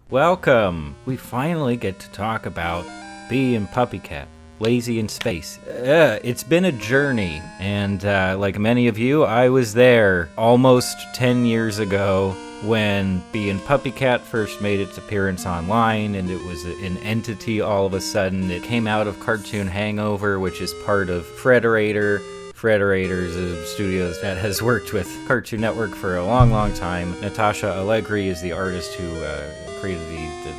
Welcome! We finally get to talk about Bee and Puppycat, Lazy in Space. It's been a journey, and like many of you, I was there almost 10 years ago when Bee and Puppycat first made its appearance online, and it was an entity all of a sudden. It came out of Cartoon Hangover, which is part of Frederator. Frederator's a studio that has worked with Cartoon Network for a long time. Natasha Allegri is the artist who created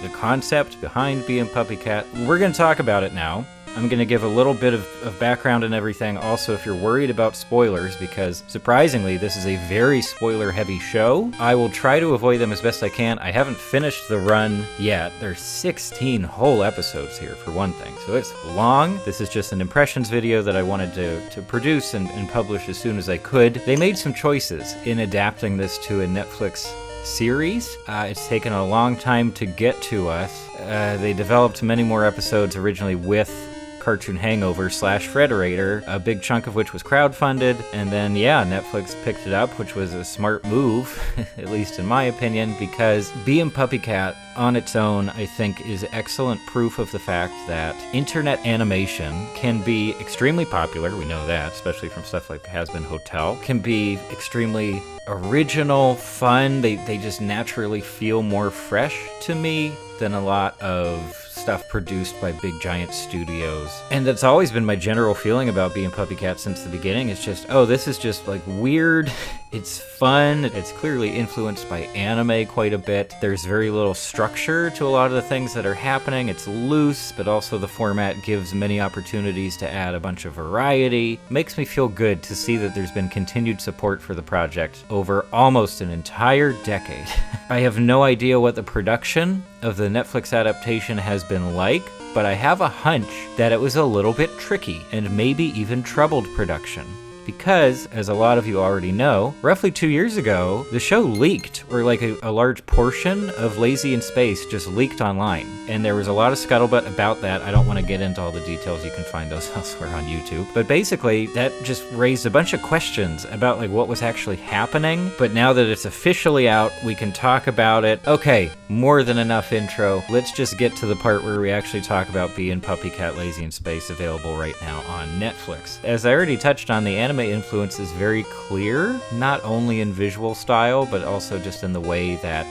the concept behind Bee and Puppycat. We're going to talk about it now. I'm going to give a little bit of background and everything. Also, if you're worried about spoilers, because surprisingly, this is a very spoiler-heavy show, I will try to avoid them as best I can. I haven't finished the run yet. There's 16 whole episodes here, for one thing, so it's long. This is just an impressions video that I wanted to produce and publish as soon as I could. They made some choices in adapting this to a Netflix series. It's taken a long time to get to us. They developed many more episodes originally with Cartoon Hangover / Frederator, a big chunk of which was crowdfunded, and then Netflix picked it up, which was a smart move, at least in my opinion, because Bee and Puppycat on its own, I think, is excellent proof of the fact that internet animation can be extremely popular. We know that, especially from stuff like Has Been Hotel. Can be extremely original, fun. They just naturally feel more fresh to me than a lot of stuff produced by big giant studios. And that's always been my general feeling about Bee and Puppycat since the beginning. It's just, this is just like weird. It's fun. It's clearly influenced by anime quite a bit. There's very little structure to a lot of the things that are happening. It's loose, but also the format gives many opportunities to add a bunch of variety. Makes me feel good to see that there's been continued support for the project over almost an entire decade. I have no idea what the production of the Netflix adaptation has been like, but I have a hunch that it was a little bit tricky and maybe even troubled production. Because, as a lot of you already know, roughly 2 years ago, the show leaked, or like a large portion of Lazy in Space just leaked online. And there was a lot of scuttlebutt about that. I don't want to get into all the details. You can find those elsewhere on YouTube. But basically, that just raised a bunch of questions about like what was actually happening. But now that it's officially out, we can talk about it. Okay, more than enough intro. Let's just get to the part where we actually talk about Bee and Puppycat Lazy in Space, available right now on Netflix. As I already touched on, the anime influence is very clear, not only in visual style, but also just in the way that,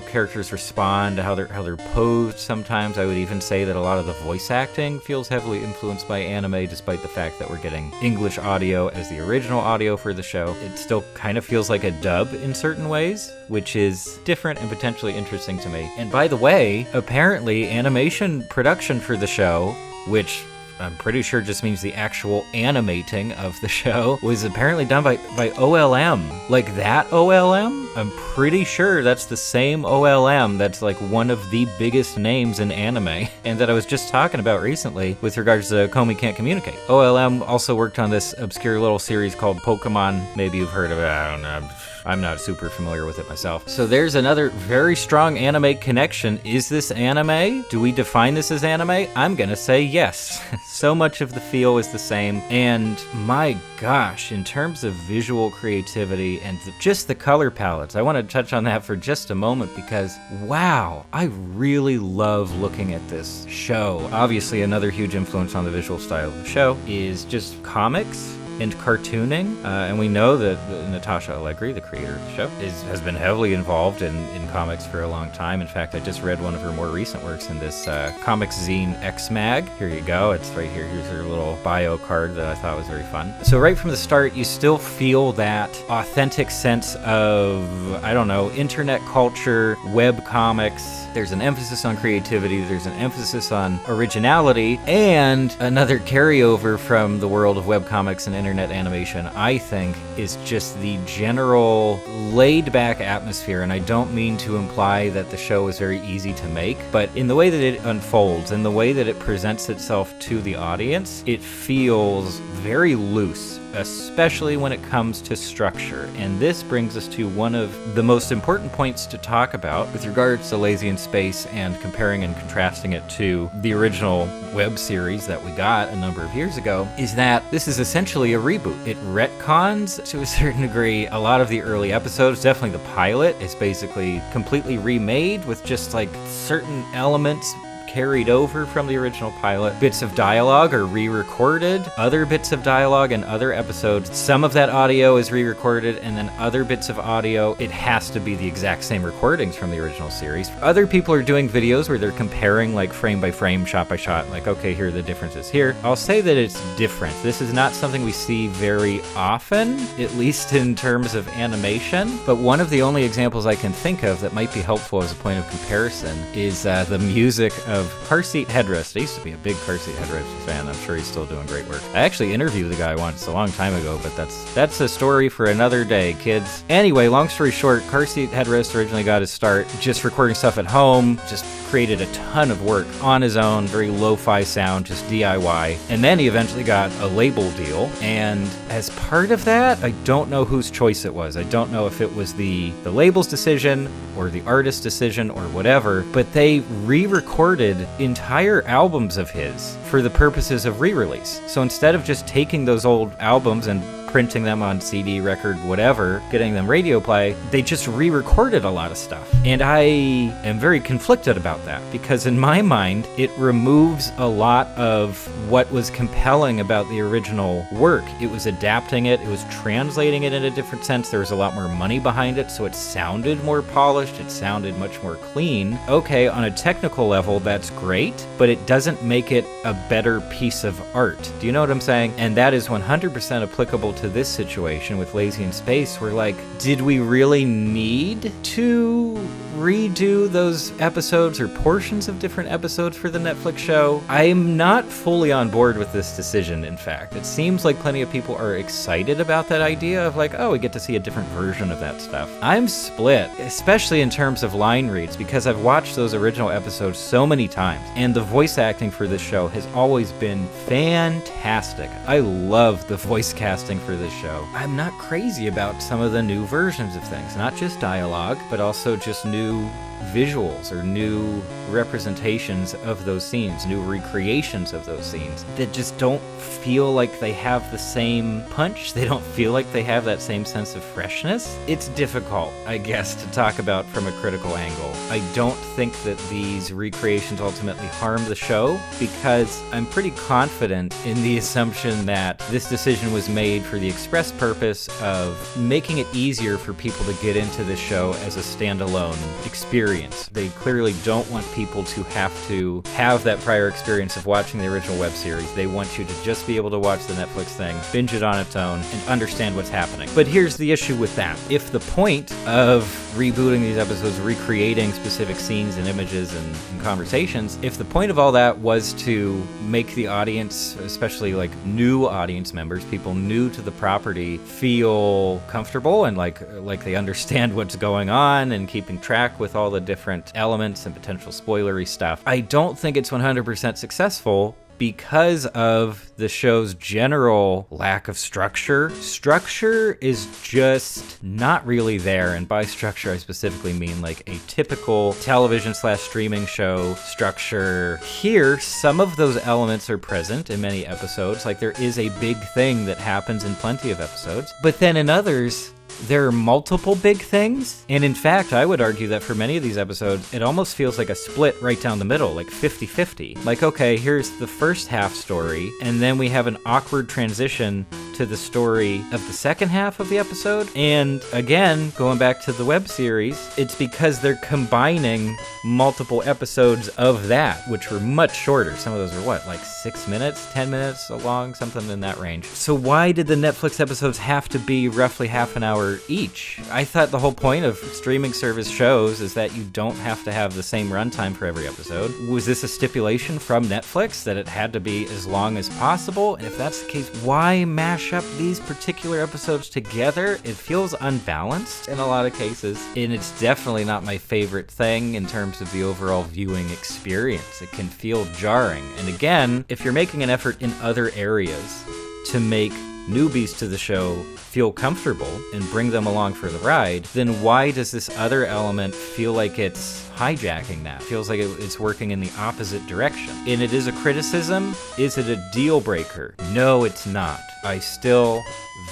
characters respond, how they're posed sometimes. I would even say that a lot of the voice acting feels heavily influenced by anime, despite the fact that we're getting English audio as the original audio for the show. It still kind of feels like a dub in certain ways, which is different and potentially interesting to me. And by the way, apparently animation production for the show, which I'm pretty sure just means the actual animating of the show, was apparently done by OLM. Like that OLM? I'm pretty sure that's the same OLM that's like one of the biggest names in anime, and that I was just talking about recently with regards to Komi Can't Communicate. OLM also worked on this obscure little series called Pokemon. Maybe you've heard of it, I don't know. I'm not super familiar with it myself. So there's another very strong anime connection. Is this anime? Do we define this as anime? I'm gonna say yes. So much of the feel is the same, and my gosh, in terms of visual creativity and just the color palettes, I want to touch on that for just a moment because, wow, I really love looking at this show. Obviously, another huge influence on the visual style of the show is just comics and cartooning, and we know that Natasha Allegri, the creator of the show, has been heavily involved in comics for a long time. In fact, I just read one of her more recent works in this comics zine X-Mag. Here you go, it's right here. Here's her little bio card that I thought was very fun. So right from the start, you still feel that authentic sense of, internet culture, web comics. There's an emphasis on creativity, there's an emphasis on originality, and another carryover from the world of webcomics and internet animation, I think, is just the general laid-back atmosphere. And I don't mean to imply that the show is very easy to make, but in the way that it unfolds, in the way that it presents itself to the audience, it feels very loose. especially when it comes to structure. And this brings us to one of the most important points to talk about with regards to Lazy in Space and comparing and contrasting it to the original web series that we got a number of years ago, is that this is essentially a reboot. It retcons, to a certain degree, a lot of the early episodes. Definitely the pilot is basically completely remade with just like certain elements carried over from the original pilot. Bits of dialogue are re-recorded, other bits of dialogue and other episodes. Some of that audio is re-recorded, and then other bits of audio, it has to be the exact same recordings from the original series. Other people are doing videos where they're comparing like frame by frame, shot by shot, like, okay, here are the differences here. I'll say that it's different. This is not something we see very often, at least in terms of animation, but one of the only examples I can think of that might be helpful as a point of comparison is the music of Car Seat Headrest. I used to be a big Car Seat Headrest fan. I'm sure he's still doing great work. I actually interviewed the guy once a long time ago, but that's a story for another day, kids. Anyway, long story short, Car Seat Headrest originally got his start just recording stuff at home, just created a ton of work on his own, very lo-fi sound, just DIY. And then he eventually got a label deal, and as part of that, I don't know whose choice it was. I don't know if it was the label's decision or the artist's decision or whatever, but they re-recorded entire albums of his for the purposes of re-release. So instead of just taking those old albums and printing them on CD, record, whatever, getting them radio play, they just re-recorded a lot of stuff. And I am very conflicted about that, because in my mind, it removes a lot of what was compelling about the original work. It was adapting it, it was translating it in a different sense, there was a lot more money behind it, so it sounded more polished, it sounded much more clean. Okay, on a technical level, that's great, but it doesn't make it a better piece of art. Do you know what I'm saying? And that is 100% applicable to this situation with Lazy in Space, where like, did we really need to redo those episodes or portions of different episodes for the Netflix show? I'm not fully on board with this decision, in fact. It seems like plenty of people are excited about that idea of like, oh, we get to see a different version of that stuff. I'm split, especially in terms of line reads, because I've watched those original episodes so many times, and the voice acting for this show has always been fantastic. I love the voice casting for this show. I'm not crazy about some of the new versions of things, not just dialogue, but also just new visuals or new representations of those scenes, new recreations of those scenes that just don't feel like they have the same punch. They don't feel like they have that same sense of freshness. It's difficult, I guess, to talk about from a critical angle. I don't think that these recreations ultimately harm the show, because I'm pretty confident in the assumption that this decision was made for the express purpose of making it easier for people to get into this show as a standalone experience. They clearly don't want people to have that prior experience of watching the original web series. They want you to just be able to watch the Netflix thing, binge it on its own, and understand what's happening. But here's the issue with that. If the point of rebooting these episodes, recreating specific scenes and images and conversations, if the point of all that was to make the audience, especially like new audience members, people new to the property, feel comfortable and like they understand what's going on and keeping track with all the different elements and potential spoilery stuff, I don't think it's 100% successful, because of the show's general lack of structure. Structure is just not really there, and by structure I specifically mean like a typical television/streaming show structure. Here, some of those elements are present in many episodes, like there is a big thing that happens in plenty of episodes, but then in others, there are multiple big things, and in fact, I would argue that for many of these episodes, it almost feels like a split right down the middle, like 50-50. Like, okay, here's the first half story, and then we have an awkward transition to the story of the second half of the episode. And again, going back to the web series, it's because they're combining multiple episodes of that, which were much shorter. Some of those were what, like 6 minutes, 10 minutes long, something in that range. So why did the Netflix episodes have to be roughly half an hour each? I thought the whole point of streaming service shows is that you don't have to have the same runtime for every episode. Was this a stipulation from Netflix that it had to be as long as possible? And if that's the case, why mash up these particular episodes together? It feels unbalanced in a lot of cases, and it's definitely not my favorite thing in terms of the overall viewing experience. It can feel jarring. And again, if you're making an effort in other areas to make newbies to the show feel comfortable and bring them along for the ride, then why does this other element feel like it's hijacking that? Feels like it's working in the opposite direction. And it is a criticism. Is it a deal breaker? No, it's not. I still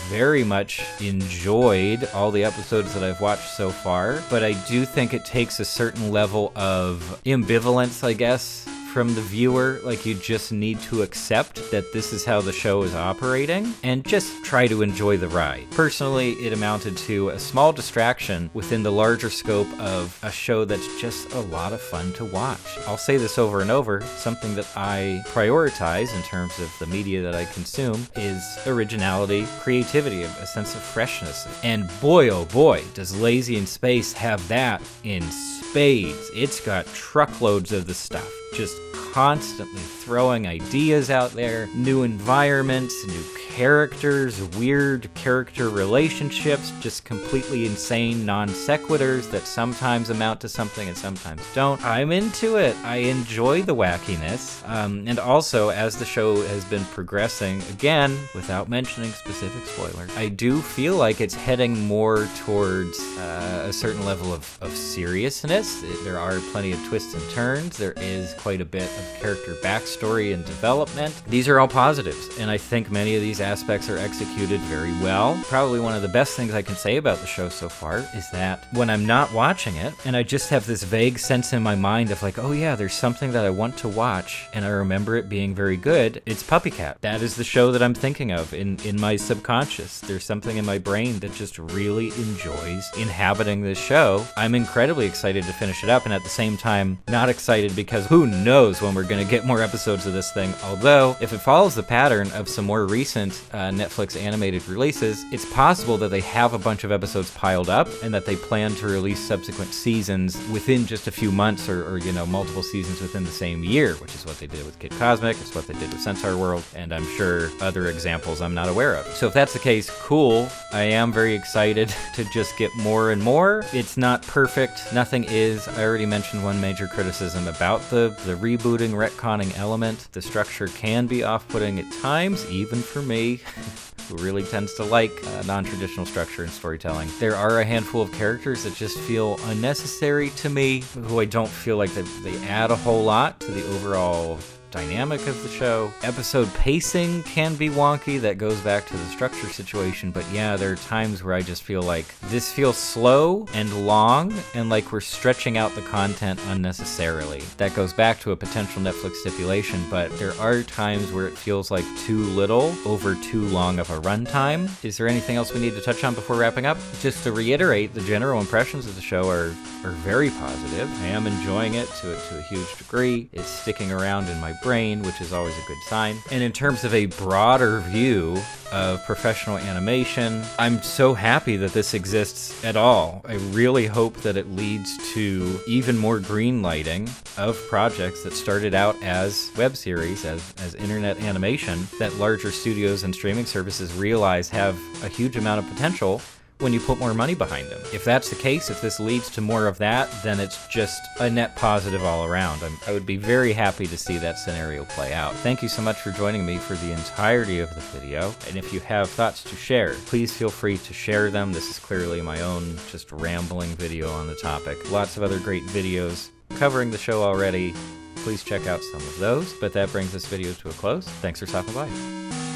very much enjoyed all the episodes that I've watched so far, but I do think it takes a certain level of ambivalence, I guess, from the viewer. Like, you just need to accept that this is how the show is operating and just try to enjoy the ride. Personally, it amounted to a small distraction within the larger scope of a show that's just a lot of fun to watch. I'll say this over and over, something that I prioritize in terms of the media that I consume is originality, creativity, a sense of freshness. And boy, oh boy, does Lazy in Space have that in spades. It's got truckloads of the stuff, just constantly throwing ideas out there, new environments, new characters, weird character relationships, just completely insane non sequiturs that sometimes amount to something and sometimes don't. I'm into it. I enjoy the wackiness. And also, as the show has been progressing, again, without mentioning specific spoilers, I do feel like it's heading more towards a certain level of seriousness. There are plenty of twists and turns. There is quite a bit of character backstory and development. These are all positives, and I think many of these aspects are executed very well. Probably one of the best things I can say about the show so far is that when I'm not watching it, and I just have this vague sense in my mind of like, oh yeah, there's something that I want to watch, and I remember it being very good, it's Puppycat. That is the show that I'm thinking of in my subconscious. There's something in my brain that just really enjoys inhabiting this show. I'm incredibly excited to finish it up, and at the same time, not excited because who knows when we're going to get more episodes of this thing. Although, if it follows the pattern of some more recent Netflix animated releases, it's possible that they have a bunch of episodes piled up and that they plan to release subsequent seasons within just a few months or multiple seasons within the same year, which is what they did with Kid Cosmic, it's what they did with Centaur World, and I'm sure other examples I'm not aware of. So if that's the case, cool. I am very excited to just get more and more. It's not perfect. Nothing is. I already mentioned one major criticism about the rebooting, retconning element. The structure can be off-putting at times, even for me, who really tends to like non-traditional structure in storytelling. There are a handful of characters that just feel unnecessary to me, who I don't feel like they add a whole lot to the overall dynamic of the show. Episode pacing can be wonky. That goes back to the structure situation, but yeah, there are times where I just feel like this feels slow and long and like we're stretching out the content unnecessarily. That goes back to a potential Netflix stipulation, but there are times where it feels like too little over too long of a runtime. Is there anything else we need to touch on before wrapping up? Just to reiterate, the general impressions of the show are very positive. I am enjoying it to a huge degree. It's sticking around in my brain, which is always a good sign. And in terms of a broader view of professional animation, I'm so happy that this exists at all. I really hope that it leads to even more green lighting of projects that started out as web series, as internet animation, that larger studios and streaming services realize have a huge amount of potential when you put more money behind them. If that's the case, if this leads to more of that, then it's just a net positive all around. I would be very happy to see that scenario play out. Thank you so much for joining me for the entirety of the video, and if you have thoughts to share, please feel free to share them. This is clearly my own just rambling video on the topic. Lots of other great videos covering the show already. Please check out some of those, but that brings this video to a close. Thanks for stopping by.